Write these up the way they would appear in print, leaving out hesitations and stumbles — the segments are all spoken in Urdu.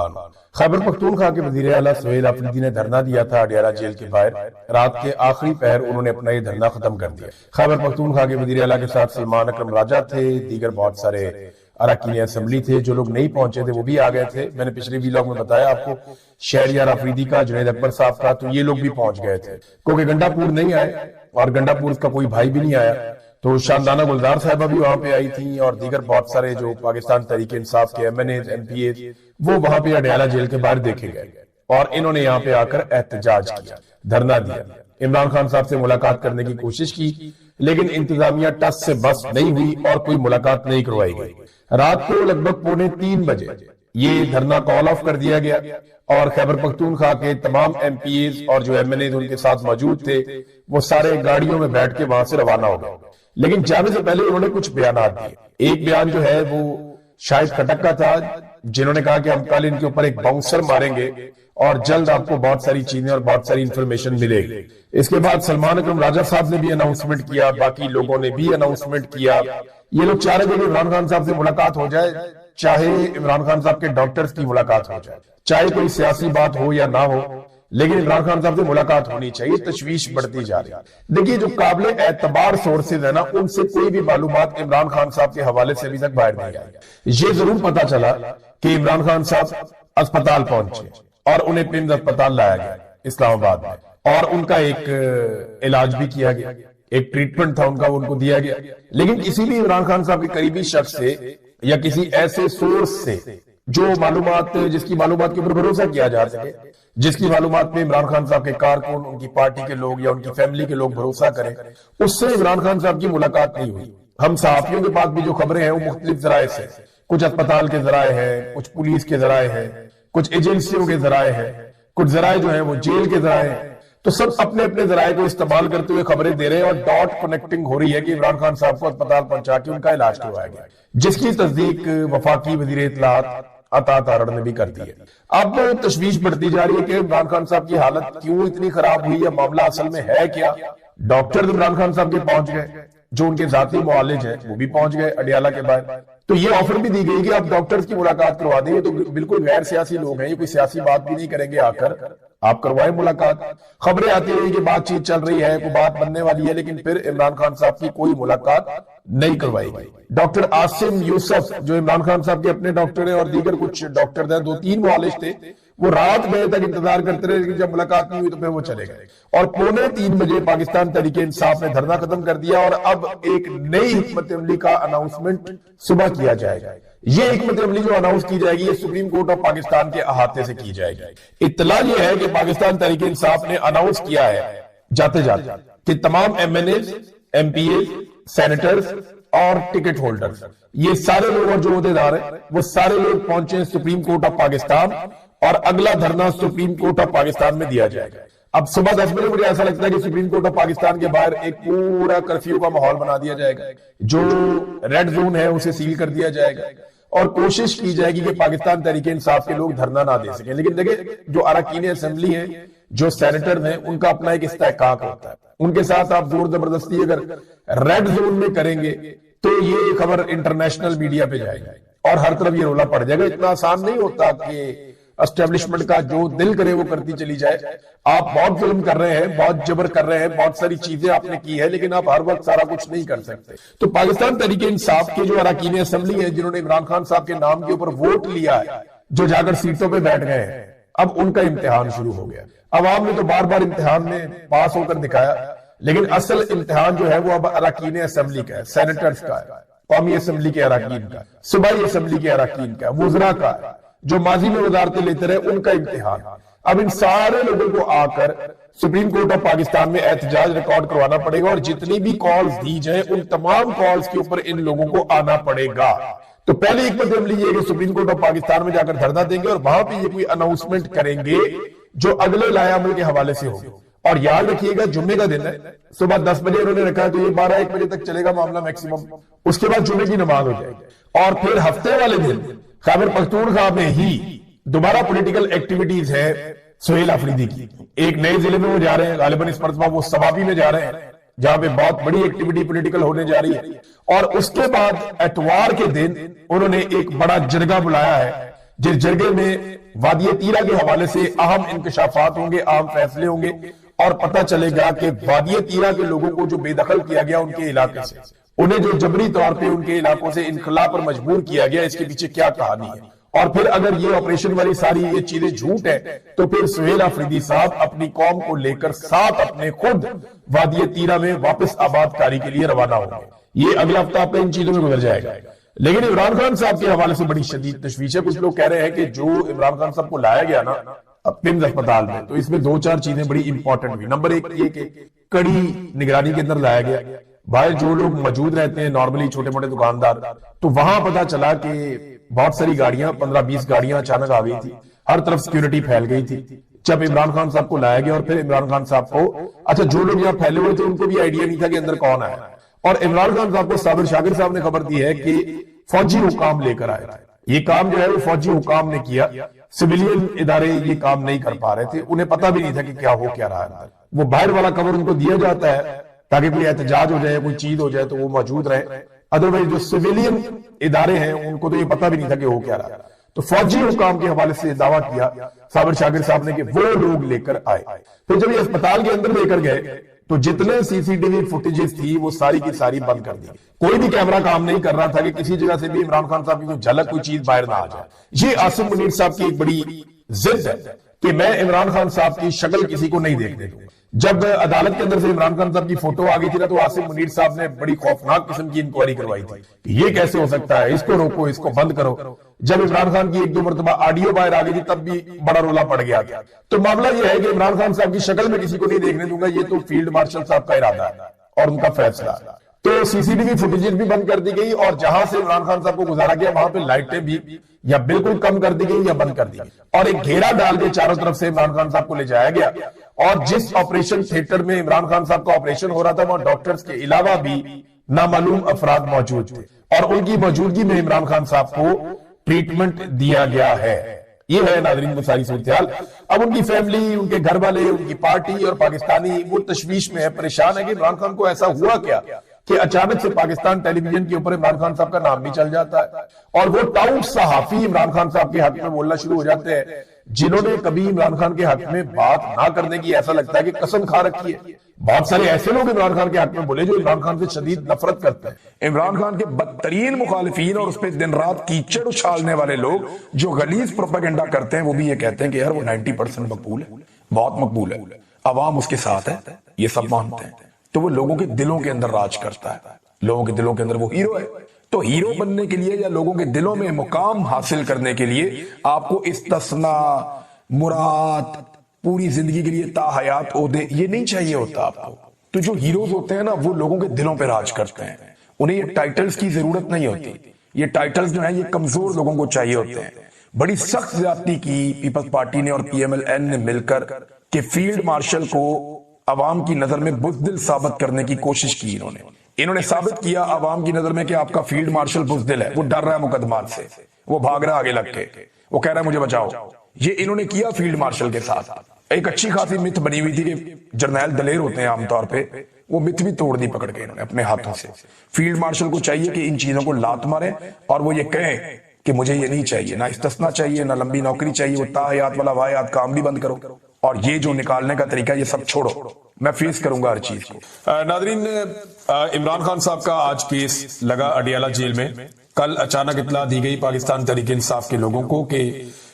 خان۔ خیبر پختونخوا کے وزیر اعلیٰ سہیل آفریدی نے دھرنا دیا تھا اڈیالہ جیل کے باہر۔ رات کے آخری پہر انہوں نے اپنا یہ دھرنا ختم کر دیا۔ خیبر پختونخوا کے وزیر اعلیٰ کے ساتھ سلمان اکرم راجہ تھے، دیگر بہت سارے اراکین اسمبلی تھے۔ جو لوگ نہیں پہنچے تھے وہ بھی آ گئے تھے۔ میں نے پچھلے ویلاگ میں بتایا آپ کو، شہریار آفریدی کا، جنید اکبر صاحب کا، تو یہ لوگ بھی پہنچ گئے تھے کیونکہ گنڈا پور نہیں آئے اور گنڈا پور کا کوئی بھائی بھی نہیں آیا۔ تو شاندانہ گلزار صاحبہ بھی وہاں پہ آئی تھیں اور دیگر بہت سارے جو پاکستان تحریک انصاف کے M N A M P A وہ وہاں پہ اڈیالہ جیل کے باہر دیکھے گئے اور انہوں نے یہاں پہ آ کر احتجاج کیا، دھرنا دیا، عمران خان صاحب سے ملاقات کرنے کی کوشش کی، لیکن انتظامیہ ٹس سے بس نہیں ہوئی اور کوئی ملاقات نہیں کروائی گئی۔ رات کو لگ بھگ 2:45 بجے یہ دھرنا کال آف کر دیا گیا اور خیبر پختونخوا کے تمام ایم پی ایز اور جو ایم این اے ان کے ساتھ موجود تھے وہ سارے گاڑیوں میں بیٹھ کے وہاں سے روانہ ہو گئے۔ لیکن جانے سے پہلے انہوں نے کچھ بیانات دیے۔ ایک بیان جو ہے وہ شاہد کھٹک کا تھا، جنہوں نے کہا کہ ہم کل ان کے اوپر ایک باؤنسر ماریں گے اور جلد آپ کو بہت ساری چیزیں اور بہت ساری انفارمیشن ملے گی۔ اس کے بعد سلمان اکرم راجہ صاحب نے بھی اناؤنسمنٹ کیا، باقی لوگوں نے بھی اناؤنسمنٹ کیا۔ یہ لوگ چاہ رہے تھے کہ عمران خان صاحب سے ملاقات ہو جائے، چاہے عمران خان صاحب کے ڈاکٹرز کی ملاقات ہو جائے، چاہے کوئی سیاسی بات ہو یا نہ ہو، لیکن عمران خان صاحب سے ملاقات ہونی چاہیے۔ تشویش بڑھتی جا رہی ہے۔ دیکھیے جو قابل اعتبار سورسز ہیں نا، ان سے کوئی بھی معلومات عمران خان صاحب کے حوالے سے ابھی تک باہر نہیں آئی۔ یہ ضرور پتا چلا کہ عمران خان صاحب اسپتال پہنچے اور انہیں پنز اسپتال لایا گیا اسلام آباد میں اور ان کا ایک علاج بھی کیا گیا، ایک ٹریٹمنٹ تھا ان کا، وہ ان کو دیا گیا۔ لیکن کسی بھی عمران خان صاحب کے قریبی شخص سے یا کسی ایسے سورس سے جو معلومات، جس کی معلومات کے اوپر بھروسہ کیا جا سکے، جس کی معلومات میں عمران خان صاحب کے کارکن، ان کی پارٹی کے لوگ یا ان کی فیملی کے لوگ بھروسہ کریں، اس سے عمران خان صاحب کی ملاقات نہیں ہوئی۔ ہم صحافیوں کے پاس بھی جو خبریں ہیں وہ مختلف ذرائع سے، کچھ اسپتال کے ذرائع ہیں، کچھ پولیس کے ذرائع ہیں، کچھ ایجنسیوں کے ذرائع ہیں، کچھ ذرائع جو ہیں وہ جیل کے ذرائع ہیں، تو سب اپنے اپنے ذرائع کو استعمال کرتے ہوئے خبریں دے رہے ہیں اور ڈاٹ کنیکٹنگ ہو رہی ہے کہ عمران خان صاحب کو اسپتال پہنچا کے ان کا علاج کروایا گیا، جس کی تصدیق وفاقی وزیر اطلاعات عطا تارڑ نے بھی کر دی ہے۔ اب تشویش بڑھتی جا رہی ہے کہ عمران خان صاحب کی حالت کیوں اتنی خراب ہوئی یا معاملہ اصل میں ہے کیا۔ ڈاکٹر عمران خان صاحب کے پہنچ گئے، جو ان کے ذاتی معالج ہیں وہ بھی پہنچ گئے اڈیالہ کے باہر۔ تو یہ آفر بھی دی گئی کہ آپ ڈاکٹرز کی ملاقات کروا دیں، تو بالکل غیر سیاسی لوگ ہیں، یہ کوئی سیاسی بات بھی نہیں کریں گے، آ کر آپ کروائیں ملاقات۔ خبریں آتی رہی کہ بات چیت چل رہی ہے، کوئی بات بننے والی ہے، لیکن پھر عمران خان صاحب کی کوئی ملاقات نہیں کروائی گئی۔ ڈاکٹر عاصم یوسف جو عمران خان صاحب کے اپنے ڈاکٹر ہیں اور دیگر کچھ ڈاکٹر ہیں، 2-3 معالج تھے، وہ رات بجے تک انتظار کرتے رہے، لیکن جب ملاقات نہیں ہوئی تو پھر وہ چلے گئے اور 2:45 بجے پاکستان تحریک انصاف نے دھرنا ختم کر دیا اور اب ایک نئی حکمت عملی کا اناؤنسمنٹ صبح کیا جائے گا۔ یہ حکمت عملی جو اناؤنس کی جائے گی یہ سپریم کورٹ آف پاکستان کے احاطے سے کی جائے گی۔ اطلاع یہ ہے کہ پاکستان تحریک انصاف نے اناؤنس کیا ہے جاتے جاتے کہ تمام M N A, M P a, senators اور ٹکٹ ہولڈرز، یہ سارے لوگ اور جو عہدیدار ہیں وہ سارے لوگ پہنچے سپریم کورٹ آف پاکستان اور اگلا دھرنا سپریم کورٹ آف پاکستان میں دیا جائے گا۔ اب صبح 10 بجے مجھے ایسا لگتا ہے کہ سپریم کورٹ آف پاکستان کے باہر ایک پورا کرفیو کا ماحول بنا دیا جائے گا، جو ریڈ زون ہے اسے سیل کر دیا جائے گا اور کوشش کی جائے گی کہ پاکستان تحریک انصاف کے لوگ دھرنا نہ دے سکیں۔ لیکن دیکھیں جو اراکین اسمبلی ہیں، جو سینیٹر ہیں، ان کا اپنا ایک استحقاق ہوتا ہے، ان کے ساتھ آپ زور زبردستی اگر ریڈ زون میں کریں گے تو یہ خبر انٹرنیشنل میڈیا پہ جائے گی اور ہر طرف یہ رولا پڑ جائے گا۔ اتنا آسان نہیں ہوتا کہ اسٹیبلشمنٹ کا جو دل کرے وہ کرتی چلی جائے۔ آپ بہت ظلم کر رہے ہیں، بہت جبر کر رہے ہیں، بہت ساری چیزیں آپ نے کی ہے، لیکن آپ ہر وقت سارا کچھ نہیں کر سکتے۔ تو پاکستان تحریک انصاف کے جو اراکین اسمبلی ہیں، جنہوں نے عمران خان صاحب کے نام کے اوپر ووٹ لیا ہے، جو جا کر سیٹوں پہ بیٹھ گئے ہیں، اب ان کا امتحان شروع ہو گیا۔ عوام نے تو بار بار امتحان میں پاس ہو کر دکھایا، لیکن اصل امتحان جو ہے وہ اب اراکین اسمبلی کا ہے، سینیٹرز کا ہے، قومی اسمبلی کے اراکین کا، صوبائی اسمبلی کے اراکین کا، وزراء کا ہے، جو ماضی میں وزارتیں لیتے رہے، ان کا امتحان۔ اب ان سارے لوگوں کو آ کر سپریم کورٹ آف پاکستان میں احتجاج ریکارڈ کروانا پڑے گا اور جتنی بھی کالز دی جائیں ان تمام کالز کے اوپر ان لوگوں کو آنا پڑے گا۔ تو پہلی حکمت عملی یہ کہ سپریم کورٹ آف پاکستان میں جا کر دھرنا دیں گے اور وہاں پہ یہ کوئی اناؤنسمنٹ کریں گے جو اگلے لائحہ عمل کے حوالے سے ہوگی۔ اور یاد رکھیے گا جمعے کا دن ہے، صبح 10 بجے انہوں نے رکھا ہے، تو یہ 12-1 بجے تک چلے گا معاملہ میکسیمم، اس کے بعد جمعے کی نماز ہو جائے گی اور پھر ہفتے والے دن خیبر پختونخوا میں ہی دوبارہ پولیٹیکل ایکٹیویٹیز ہے سہیل آفریدی کی۔ ایک نئے ضلع میں وہ جا رہے ہیں، غالباً اس مرتبہ وہ سوابی میں جا رہے ہیں، جہاں پہ بہت بڑی ایکٹیویٹی پولیٹیکل ہونے جا رہی ہے، اور اس کے بعد اتوار کے دن انہوں نے ایک بڑا جرگہ بلایا ہے، جس جرگے میں وادی تیرہ کے حوالے سے اہم انکشافات ہوں گے, اہم فیصلے ہوں گے, اور پتہ چلے گا کہ وادی تیرہ کے لوگوں کو جو بے دخل کیا گیا ان کے علاقے سے, انہیں جو جبری طور پہ ان کے علاقوں سے انخلا پر مجبور کیا گیا, اس کے پیچھے کیا کہانی ہے. اور پھر اگر یہ آپریشن والی ساری یہ چیزیں جھوٹ ہے تو پھر سہیل آفریدی صاحب اپنی قوم کو لے کر ساتھ اپنے خود وادی تیرہ میں واپس آباد کاری کے لیے روانہ ہوں گے. یہ اگلا ہفتہ آپ کا ان چیزوں میں گزر جائے گا. لیکن عمران خان صاحب کے حوالے سے بڑی شدید تشویش ہے. کچھ لوگ کہہ رہے ہیں کہ جو عمران خان صاحب کو لایا گیا نا پمز اسپتال میں, تو اس میں 2-4 چیزیں بڑی امپورٹنٹ ہوئی. نمبر 1 یہ کہ کڑی نگرانی کے اندر لایا گیا. باہر جو لوگ موجود رہتے ہیں نارملی چھوٹے موٹے دکاندار, تو وہاں پتا چلا کہ بہت ساری گاڑیاں 15-20 گاڑیاں اچانک آ گئی تھی, ہر طرف سیکیورٹی پھیل گئی تھی. جب عمران خان صاحب کو لایا گیا اور پھر عمران خان صاحب کو, اچھا جو لوگ یہاں پھیلے ہوئے تھے ان کو بھی آئیڈیا نہیں تھا کہ اندر کون آیا, اور عمران خان صاحب کو صابر شاکر صاحب نے خبر دی ہے کہ فوجی حکام لے کر آئے تھے. یہ کام جو ہے وہ فوجی حکام نے کیا, سویلین ادارے یہ کام نہیں کر پا رہے تھے, انہیں پتا بھی نہیں تھا کہ کیا ہو کیا رہا ہے. وہ باہر والا کور ان کو دیا جاتا ہے تاکہ کوئی احتجاج ہو جائے, کوئی چیز ہو جائے تو وہ موجود رہے, ادروائز جو سویلین ادارے ہیں ان کو تو یہ پتا بھی نہیں تھا کہ ہو کیا رہا ہے. تو فوجی حکام کے حوالے سے دعویٰ کیا صابر شاکر صاحب نے کہ وہ لوگ لے کر آئے. پھر جب یہ اسپتال کے اندر لے کر گئے تو جتنے سی سی ٹی وی فوٹیجز تھی وہ ساری کی ساری بند کر دی. کوئی بھی کیمرہ کام نہیں کر رہا تھا کہ کسی جگہ سے بھی عمران خان صاحب کی کوئی جھلک کوئی چیز باہر نہ آ جائے. یہ عاصم منیر صاحب کی ایک بڑی ضد ہے کہ میں عمران خان صاحب کی شکل کسی کو نہیں دیکھنے دوں. جب عدالت کے اندر سے عمران خان صاحب کی فوٹو آ گئی تھی نا تو عاصم منیر صاحب نے بڑی خوفناک قسم کی انکوائری کروائی تھی کہ یہ کیسے ہو سکتا ہے, اس کو روکو, اس کو بند کرو. جب عمران خان کی 1-2 مرتبہ آڈیو باہر آ گئی تھی تب بھی بڑا رولا پڑ گیا تھا. تو معاملہ یہ ہے کہ عمران خان صاحب کی شکل میں کسی کو نہیں دیکھنے دوں گا, یہ تو فیلڈ مارشل صاحب کا ارادہ ہے اور ان کا فیصلہ. تو سی سی ٹی وی فوٹیجز بھی بند کر دی گئی, اور جہاں سے عمران خان صاحب کو گزارا گیا وہاں پہ لائٹیں بھی یا بالکل کم کر دی گئی یا بند کر دی گئی, اور ایک گھیرا ڈال کے چاروں طرف سے عمران خان صاحب کو لے جایا گیا. اور جس آپریشن تھیٹر میں عمران خان صاحب کا آپریشن ہو رہا تھا وہاں ڈاکٹرز کے علاوہ بھی نامعلوم افراد موجود تھے, اور ان کی موجودگی میں عمران خان صاحب کو ٹریٹمنٹ دیا گیا ہے. یہ ہے ناظرین وہ ساری صورتحال. اب ان کی فیملی, ان کے گھر والے, ان کی پارٹی اور پاکستانی وہ تشویش میں ہے, پریشان ہے کہ عمران خان کو ایسا ہوا کیا کہ اچانک سے پاکستان ٹیلی ویژن کے اوپر عمران خان صاحب کا نام بھی چل جاتا ہے, اور وہ ٹاؤٹ صحافی عمران خان صاحب کے حق میں بولنا شروع ہو جاتے ہیں جنہوں نے کبھی عمران خان کے حق میں بات نہ کرنے کی ایسا لگتا ہے کہ قسم کھا رکھی ہے. بہت سارے ایسے لوگ عمران خان کے حق میں بولے جو عمران خان سے شدید نفرت کرتے ہیں. عمران خان کے بدترین مخالفین اور اس پہ دن رات کیچڑ اچھالنے والے لوگ جو غلیظ پروپیگنڈا کرتے ہیں وہ بھی یہ کہتے ہیں کہ یار وہ 90% مقبول ہے, بہت مقبول ہے, عوام اس کے ساتھ ہے, یہ سب مانتے ہیں. تو وہ لوگوں کے دلوں کے اندر راج کرتا ہے, لوگوں کے دلوں کے اندر وہ ہیرو ہے. تو ہیرو بننے کے لیے یا لوگوں کے دلوں میں مقام حاصل کرنے کے لیے آپ کو استثناء, مراد, پوری زندگی کے لیے تا حیات عہدے یہ نہیں چاہیے ہوتا آپ کو. تو جو ہیروز ہوتے ہیں نا وہ لوگوں کے دلوں پہ راج کرتے ہیں, انہیں یہ ٹائٹلز کی ضرورت نہیں ہوتی. یہ ٹائٹلز جو ہیں یہ کمزور لوگوں کو چاہیے ہوتے ہیں. بڑی سخت زیادتی کی پیپلز پارٹی نے اور پی ایم ایل این نے مل کر کہ فیلڈ مارشل کو عوام کی نظر میں بزدل ثابت کرنے کی کوشش کی. انہوں نے ثابت کیا عوام کی نظر میں کہ آپ کا فیلڈ مارشل بزدل ہے, وہ ڈر رہا ہے مقدمات سے, وہ بھاگ رہا آگے لگ کے, وہ کہہ رہا ہے مجھے بچاؤ. یہ انہوں نے کیا فیلڈ مارشل کے ساتھ. ایک اچھی خاصی مت بنی ہوئی تھی کہ جرنیل دلیر ہوتے ہیں عام طور پہ, وہ مت بھی توڑ دی پکڑ کے انہوں نے اپنے ہاتھوں سے. فیلڈ مارشل کو چاہیے کہ ان چیزوں کو لات مارے اور وہ یہ کہیں کہ مجھے یہ نہیں چاہیے, نہ استثناء چاہیے, نہ لمبی نوکری چاہیے, وہ تا حیات والا واحد کام بھی بند کرو, اور یہ جو نکالنے کا طریقہ یہ سب چھوڑو, میں فیس کروں گا ہر چیز کو. ناظرین, عمران خان صاحب کا آج کیس لگا اڈیالہ جیل میں. کل اچانک اطلاع دی گئی پاکستان تحریک انصاف کے لوگوں کو کہ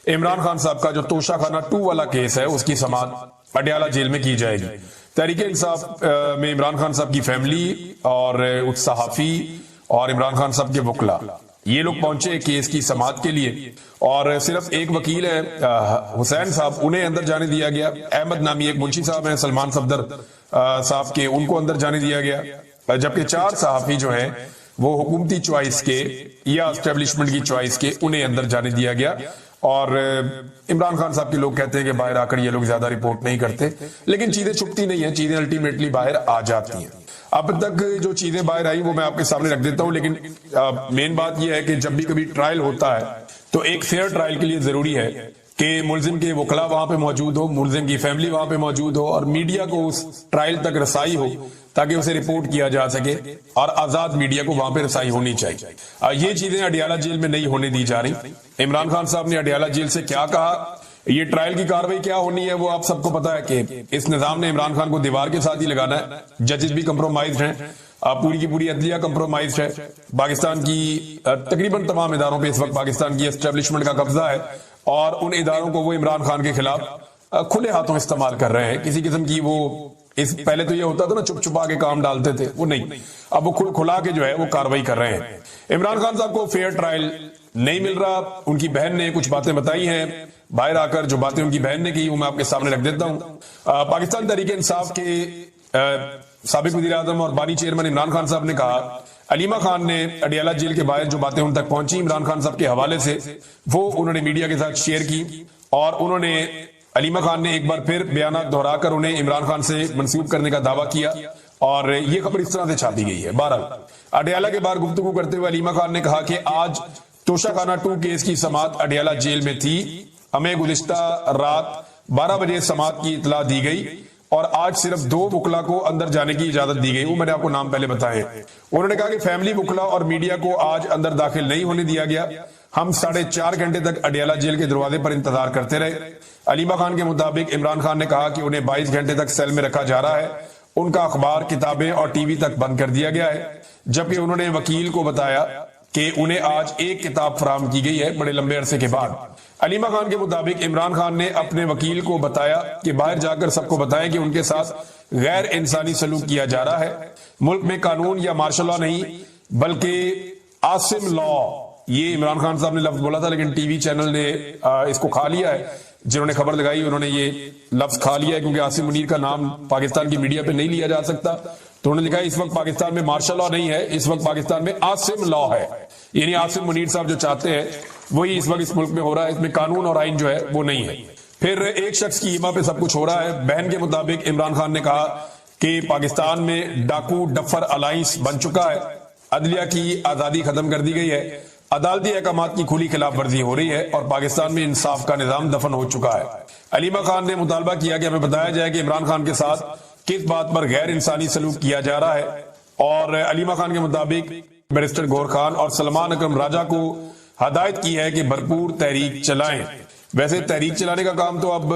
عمران خان صاحب کا جو توشہ خانہ 2 والا کیس ہے اس کی سماعت اڈیالہ جیل میں کی جائے گی. تحریک انصاف میں عمران خان صاحب کی فیملی اور صحافی اور عمران خان صاحب کے وکلا یہ لوگ پہنچے کیس کی سماعت کے لیے, اور صرف ایک وکیل ہے حسین صاحب, انہیں اندر جانے دیا گیا. احمد نامی ایک منشی صاحب ہیں سلمان صفدر صاحب کے, ان کو اندر جانے دیا گیا. جبکہ 4 صحافی جو ہیں وہ حکومتی چوائس کے یا اسٹیبلشمنٹ کی چوائس کے, انہیں اندر جانے دیا گیا. اور عمران خان صاحب کے لوگ کہتے ہیں کہ باہر آ کر یہ لوگ زیادہ رپورٹ نہیں کرتے, لیکن چیزیں چھپتی نہیں ہیں, چیزیں الٹیمیٹلی باہر آ جاتی ہیں. اب تک جو چیزیں باہر آئی وہ میں آپ کے سامنے رکھ دیتا ہوں, لیکن مین بات یہ ہے کہ جب بھی کبھی ٹرائل ہوتا ہے تو ایک فیئر ٹرائل کے لیے ضروری ہے کہ ملزم کے وکلا وہاں پہ موجود ہو, ملزم کی فیملی وہاں پہ موجود ہو, اور میڈیا کو اس ٹرائل تک رسائی ہو تاکہ اسے رپورٹ کیا جا سکے اور آزاد میڈیا کو وہاں پہ رسائی ہونی چاہیے. یہ چیزیں اڈیالہ جیل میں نہیں ہونے دی جا رہی. عمران خان صاحب نے اڈیالہ جیل سے کیا کہا, یہ ٹرائل کی کاروائی کیا ہونی ہے وہ آپ سب کو پتا ہے کہ اس نظام نے عمران خان کو دیوار کے ساتھ ہی لگانا ہے. ججز بھی کمپرومائزڈ ہیں, پوری کی پوری عدلیہ کمپرومائزڈ ہے. پاکستان کی تقریباً تمام اداروں پہ اس وقت پاکستان کی اسٹیبلشمنٹ کا قبضہ ہے, اور ان اداروں کو وہ عمران خان کے خلاف کھلے ہاتھوں استعمال کر رہے ہیں. کسی قسم کی وہ پہلے تو یہ ہوتا تھا نا چھپ چھپا کے کام ڈالتے تھے, وہ نہیں, اب وہ کھلا کے جو ہے وہ کاروائی کر رہے ہیں. عمران خان صاحب کو فیئر ٹرائل نہیں مل رہا. ان کی بہن نے کچھ باتیں بتائی ہیں باہر آ کر, جو باتیں ان کی بہن نے کی وہ میں آپ کے سامنے رکھ دیتا ہوں. پاکستان تحریک انصاف کے سابق وزیر اعظم اور بانی چیئرمین عمران خان صاحب نے کہا علیمہ خان نے اڈیالہ جیل کے باہر جو باتیں ان تک پہنچی عمران خان صاحب کے حوالے سے وہ انہوں نے میڈیا کے ساتھ شیئر کی, اور انہوں نے علیمہ خان نے ایک بار پھر بیانات دہرا کر انہیں عمران خان سے منسوب کرنے کا دعویٰ کیا, اور یہ خبر اس طرح سے چھاپی گئی ہے. بہرحال اڈیالہ کے باہر گفتگو کرتے ہوئے علیمہ خان نے کہا کہ آج توشہ خانہ 2 کیس کی سماعت اڈیالہ جیل میں تھی. ہمیں گزشتہ رات 12 بجے سماعت کی اطلاع دی گئی, اور آج صرف 2 وکلا کو اندر جانے کی اجازت دی گئی. وہ میں نے آپ کو نام پہلے بتائے. انہوں نے کہا کہ فیملی وکلا اور میڈیا کو آج اندر داخل نہیں ہونے دیا گیا. ہم 4.5 گھنٹے تک اڈیالہ جیل کے دروازے پر انتظار کرتے رہے. علیمہ خان کے مطابق عمران خان نے کہا کہ انہیں 22 گھنٹے تک سیل میں رکھا جا رہا ہے. ان کا اخبار, کتابیں اور ٹی وی تک بند کر دیا گیا ہے, جبکہ انہوں نے وکیل کو بتایا کہ انہیں آج ایک کتاب فراہم کی گئی ہے بڑے لمبے عرصے کے بعد. علیمہ خان کے مطابق عمران خان نے اپنے وکیل کو بتایا کہ باہر جا کر سب کو بتائیں کہ ان کے ساتھ غیر انسانی سلوک کیا جا رہا ہے. ملک میں قانون یا مارشل لا نہیں بلکہ عاصم لا, یہ عمران خان صاحب نے لفظ بولا تھا لیکن ٹی وی چینل نے اس کو کھا لیا ہے. جنہوں نے خبر لگائی انہوں نے یہ لفظ کھا لیا ہے کیونکہ عاصم منیر کا نام پاکستان کی میڈیا پہ نہیں لیا جا سکتا, تو انہوں نے لکھا اس وقت پاکستان میں مارشل لا نہیں ہے, اس وقت پاکستان میں عاصم لا ہے. یعنی عاصم منیر صاحب جو چاہتے ہیں وہی اس وقت اس ملک میں ہو رہا ہے. اس میں قانون اور آئین جو ہے وہ نہیں ہے. پھر ایک شخص کی ایما پہ سب کچھ ہو رہا ہے. بہن کے مطابق عمران خان نے کہا کہ پاکستان میں ڈاکو ڈفر الائنس بن چکا ہے, عدلیہ کی آزادی ختم کر دی گئی ہے, عدالتی احکامات کی کھلی خلاف ورزی ہو رہی ہے, اور پاکستان میں انصاف کا نظام دفن ہو چکا ہے. علیمہ خان نے مطالبہ کیا کہ ہمیں بتایا جائے کہ عمران خان کے ساتھ کس بات پر غیر انسانی سلوک کیا جا رہا ہے. اور علیمہ خان کے مطابق بیرسٹر گور خان اور سلمان اکرم راجہ کو ہدایت کی ہے کہ بھرپور تحریک چلائیں. ویسے تحریک چلانے کا کام تو اب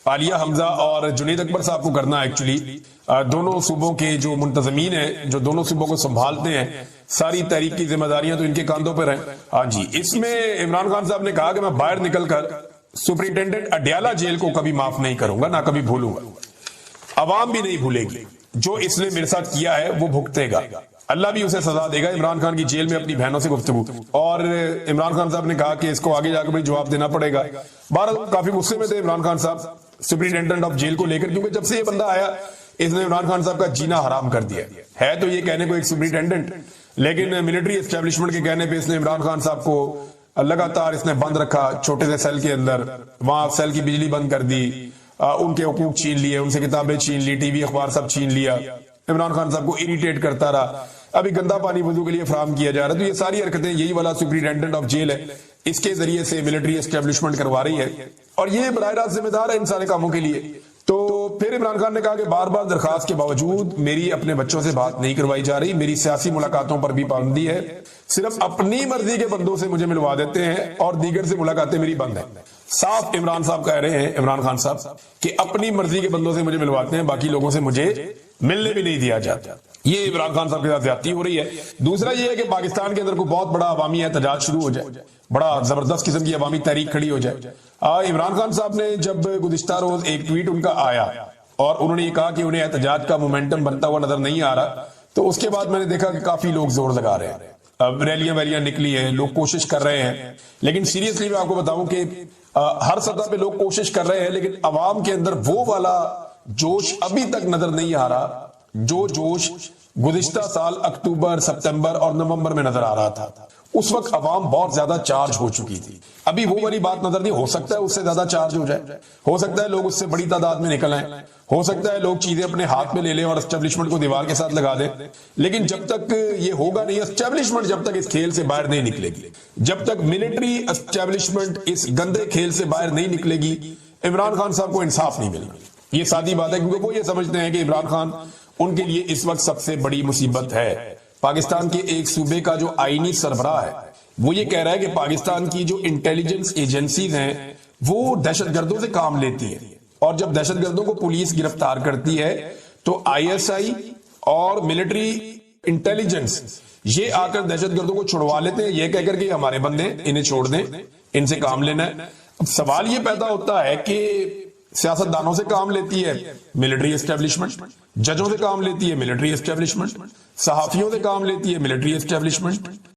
عالیہ حمزہ اور جنید اکبر صاحب کو کرنا ہے. ایکچولی دونوں صوبوں کے جو منتظمین ہیں, جو دونوں صوبوں کو سنبھالتے ہیں, ساری تحریک کی ذمہ داریاں تو ان کے کاندھوں پر ہیں. ہاں جی, اس میں عمران خان صاحب نے کہا کہ میں باہر نکل کر سپرنٹینڈنٹ اڈیالہ جیل کو کبھی معاف نہیں کروں گا, نہ کبھی بھولوں گا. عوام بھی نہیں بھولے گی. جو اس نے میرے ساتھ کیا ہے وہ بھگتے گا, اللہ بھی اسے سزا دے گا. عمران خان کی جیل میں اپنی بہنوں سے گفتگو, اور عمران خان صاحب نے کہا کہ اس کو آگے جا کر بھی جواب دینا پڑے گا. بہرحال کافی غصے میں تھے عمران خان صاحب سپرنٹینڈنٹ آف جیل کو لے کر, کیونکہ جب سے یہ بندہ آیا اس نے عمران خان صاحب کا جینا حرام کر دیا ہے. تو یہ کہنے کو ایک سپرنٹینڈنٹ, لیکن ملٹری اسٹیبلشمنٹ کے کہنے پہ اس نے عمران خان صاحب کو لگاتار اس نے بند رکھا چھوٹے سے سیل کے اندر. وہاں سیل کی بجلی بند کر دی, ان کے حقوق چھین لیے, ان سے کتابیں چھین لی, ٹی وی اخبار سب چھین لیا. عمران خان صاحب کو اریٹیٹ کرتا رہا. ابھی گندا پانی وضو کے لیے فراہم کیا جا رہا ہے. تو یہ ساری حرکتیں یہی والا سپرنٹینڈنٹ آف جیل ہے, اس کے ذریعے سے ملٹری اسٹیبلشمنٹ کروا رہی ہے, اور یہ براہ راست ذمہ دار ہے ان سارے کاموں کے لیے. تو پھر عمران خان نے کہا کہ بار بار درخواست کے باوجود میری اپنے بچوں سے بات نہیں کروائی جا رہی, میری سیاسی ملاقاتوں پر بھی پابندی ہے, صرف اپنی مرضی کے بندوں سے مجھے ملوا دیتے ہیں اور دیگر سے ملاقاتیں میری بند ہیں. صاف عمران صاحب کہہ رہے ہیں, عمران خان صاحب, کہ اپنی مرضی کے بندوں سے مجھے ملواتے ہیں, باقی لوگوں سے مجھے ملنے بھی نہیں دیا جاتا. یہ عمران خان صاحب کے ساتھ زیادتی ہو رہی ہے. دوسرا یہ ہے کہ پاکستان کے اندر کوئی بہت بڑا عوامی احتجاج شروع ہو جائے, بڑا زبردست قسم کی عوامی تحریک کھڑی ہو جائے. عمران خان صاحب نے جب گزشتہ روز ایک ٹویٹ ان کا آیا اور انہوں نے یہ کہا کہ انہیں احتجاج کا مومنٹم بنتا ہوا نظر نہیں آ رہا, تو اس کے بعد میں نے دیکھا کہ کافی لوگ زور لگا رہے ہیں, ریلیاں نکلی ہیں, لوگ کوشش کر رہے ہیں. لیکن سیریسلی میں آپ کو بتاؤں کہ ہر سطح پہ لوگ کوشش کر رہے ہیں, لیکن عوام کے اندر وہ والا جوش ابھی تک نظر نہیں آ رہا جو جوش گزشتہ سال اکتوبر, سپتمبر اور نومبر میں نظر آ رہا تھا. اس وقت عوام بہت زیادہ چارج ہو چکی تھی. ابھی وہ والی بات نظر نہیں, ہو سکتا ہے اس سے زیادہ چارج ہو جائے, ہو سکتا ہے لوگ اس سے بڑی تعداد میں نکل آئیں, ہو سکتا ہے لوگ چیزیں اپنے ہاتھ میں لے لیں اور اسٹیبلشمنٹ کو دیوار کے ساتھ لگا دیں. لیکن جب تک یہ ہوگا نہیں, اسٹیبلشمنٹ جب تک اس کھیل سے باہر نہیں نکلے گی, جب تک ملٹری اسٹیبلشمنٹ اس گندے کھیل سے باہر نہیں نکلے گی, عمران خان صاحب کو انصاف نہیں ملے گا. یہ سادی بات ہے, کیونکہ وہ یہ سمجھتے ہیں کہ عمران خان ان کے لیے اس وقت سب سے بڑی مصیبت ہے۔ پاکستان کے ایک صوبے کا جو آئینی سربراہ ہے وہ یہ کہہ رہا ہے کہ پاکستان کی جو انٹیلیجنس ایجنسیز ہیں وہ دہشت گردوں سے کام لیتی ہیں، اور جب دہشت گردوں کو پولیس گرفتار کرتی ہے تو آئی ایس آئی اور ملٹری انٹیلیجنس یہ آ کر دہشت گردوں کو چھڑوا لیتے ہیں، یہ کہہ کر کہ ہمارے بندے انہیں چھوڑ دیں، ان سے کام لینا ہے۔ اب سوال یہ پیدا ہوتا ہے کہ سیاست دانوں سے کام لیتی ہے ملٹری اسٹیبلشمنٹ، ججوں سے کام لیتی ہے ملٹری اسٹیبلشمنٹ، صحافیوں سے کام لیتی ہے ملٹری اسٹیبلشمنٹ،